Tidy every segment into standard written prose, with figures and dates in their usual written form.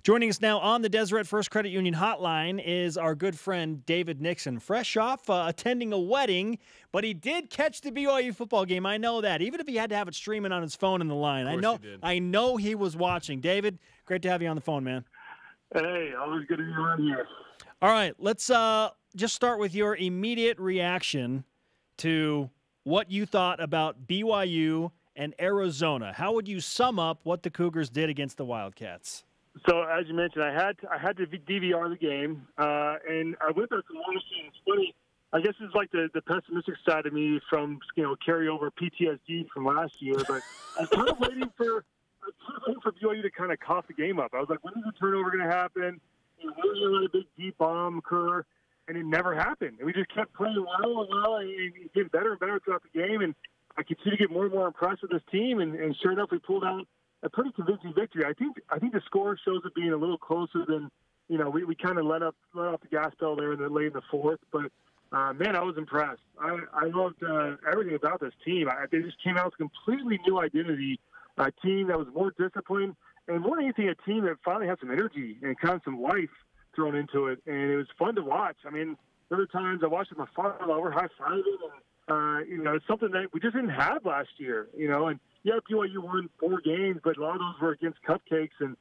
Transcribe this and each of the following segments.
Joining us now on the Deseret First Credit Union hotline is our good friend David Nixon, fresh off attending a wedding, but he did catch the BYU football game. I know that, even if he had to have it streaming on his phone in the line. I know he was watching. David, great to have you on the phone, man. Hey, always good to be on here. All right, let's just start with your immediate reaction to what you thought about BYU and Arizona. How would you sum up what the Cougars did against the Wildcats? So, as you mentioned, I had to DVR the game, and I went back to watching. It's funny. I guess it's like the pessimistic side of me from carryover PTSD from last year. But I was kind of waiting for BYU to kind of cough the game up. I was like, when is the turnover going to happen? When are you going to let a big deep bomb occur? And it never happened. And we just kept playing well, and it getting better and better throughout the game. And I continue to get more and more impressed with this team. And sure enough, we pulled out a pretty convincing victory. I think the score shows it being a little closer than we kind of let off the gas pedal there late in the fourth. But man, I was impressed. I loved everything about this team. They just came out with a completely new identity, a team that was more disciplined, and more than anything, a team that finally had some energy and kind of some life thrown into it. And it was fun to watch. I mean, there were times I watched with my father-in-law, we're high-fiving, and it's something that we just didn't have last year. And yeah, BYU won 4 games, but a lot of those were against cupcakes, and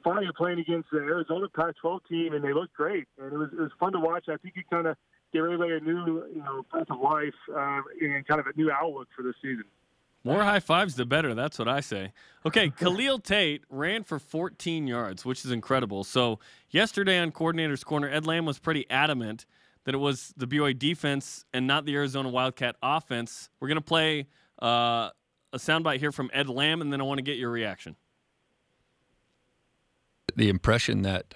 finally playing against the Arizona Pac-12 team, and they looked great. And it was fun to watch. I think you kind of gave everybody a new breath of life and kind of a new outlook for this season. More high fives, the better. That's what I say. Okay, Khalil Tate ran for 14 yards, which is incredible. So yesterday on Coordinator's Corner, Ed Lamb was pretty adamant that it was the BYU defense and not the Arizona Wildcat offense. We're going to play a soundbite here from Ed Lamb, and then I want to get your reaction. The impression that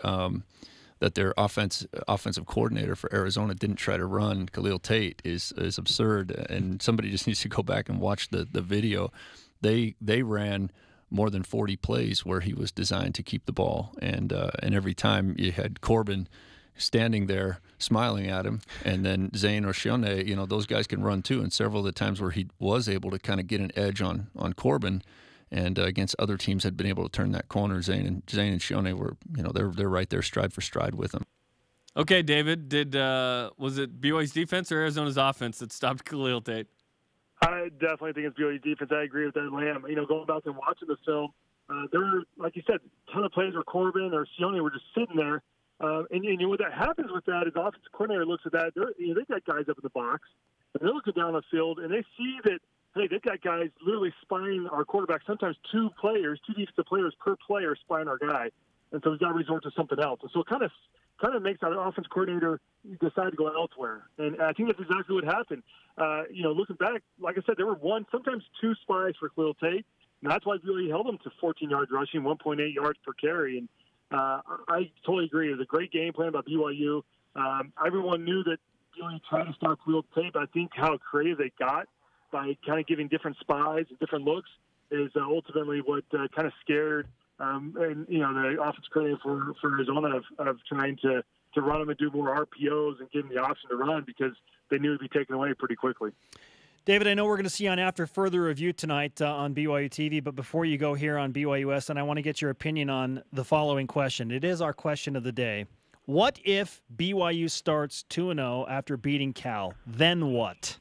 that their offensive coordinator for Arizona didn't try to run Khalil Tate is absurd, and somebody just needs to go back and watch the video. They ran more than 40 plays where he was designed to keep the ball, and every time you had Corbin standing there smiling at him, and then Zane or Shione, those guys can run too, and several of the times where he was able to kind of get an edge on Corbin, and against other teams had been able to turn that corner. Zane and Shione were, they're right there stride for stride with him. Okay, David, was it BYU's defense or Arizona's offense that stopped Khalil Tate? I definitely think it's BYU defense. I agree with that, Lamb. Going back and watching the film, there were, like you said, a ton of plays where Corbin or Shione were just sitting there. And what that happens with that is the offensive coordinator looks at that. They've got guys up in the box, and they're looking down the field, and they see that, hey, they've got guys literally spying our quarterback. Sometimes 2 defensive players per player spying our guy, and so we've got to resort to something else. And so it kind of makes our offense coordinator decide to go elsewhere. And I think that's exactly what happened. Looking back, like I said, there were sometimes 2 spies for Khalil Tate, and that's why BYU held him to 14 yards rushing, 1.8 yards per carry. And I totally agree. It was a great game plan by BYU. Everyone knew that BYU tried to stop Khalil Tate, but I think how creative they got by kind of giving different spies and different looks is ultimately what kind of scared the offense coordinator for Arizona of trying to run them and do more RPOs and give them the option to run because they knew it would be taken away pretty quickly. David, I know we're going to see you on after further review tonight on BYUtv, but before you go here on BYUSN, I want to get your opinion on the following question. It is our question of the day. What if BYU starts 2-0 after beating Cal? Then what?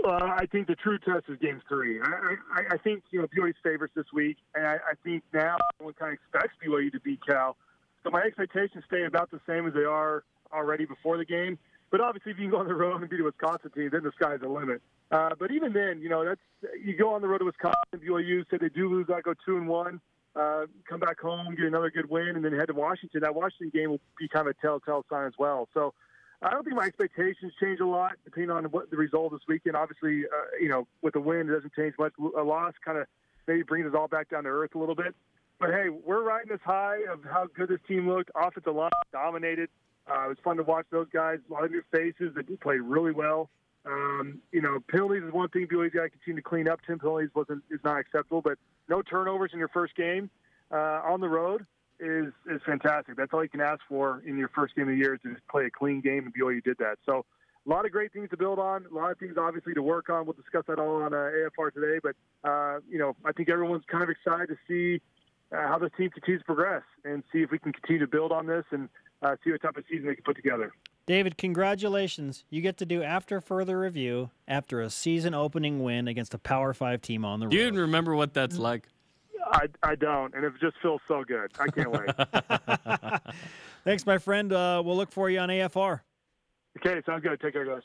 I think the true test is Game 3. I think BYU's favorites this week, and I think now everyone kind of expects BYU to beat Cal. So my expectations stay about the same as they are already before the game. But obviously, if you can go on the road and beat a Wisconsin team, then the sky's the limit. But even then, that's you go on the road to Wisconsin, BYU, say they do lose, I go 2-1, come back home, get another good win, and then head to Washington. That Washington game will be kind of a telltale sign as well. So I don't think my expectations change a lot depending on what the result this weekend. Obviously, with the win, it doesn't change much. A loss kind of maybe brings us all back down to earth a little bit. But, hey, we're riding this high of how good this team looked. Offensive line dominated. It was fun to watch those guys. A lot of new faces that played really well. Penalties is one thing BYU's got to continue to clean up. 10 penalties is not acceptable, but no turnovers in your first game on the road is fantastic. That's all you can ask for in your first game of the year is to just play a clean game, and BYU did that. So a lot of great things to build on, a lot of things obviously to work on. We'll discuss that all on AFR today, but I think everyone's kind of excited to see how this team continues to progress and see if we can continue to build on this and see what type of season they can put together. David, congratulations. You get to do After Further Review after a season-opening win against a Power 5 team on the road. Do you even remember what that's like? I don't, and it just feels so good. I can't wait. Thanks, my friend. We'll look for you on AFR. Okay, sounds good. Take care, guys.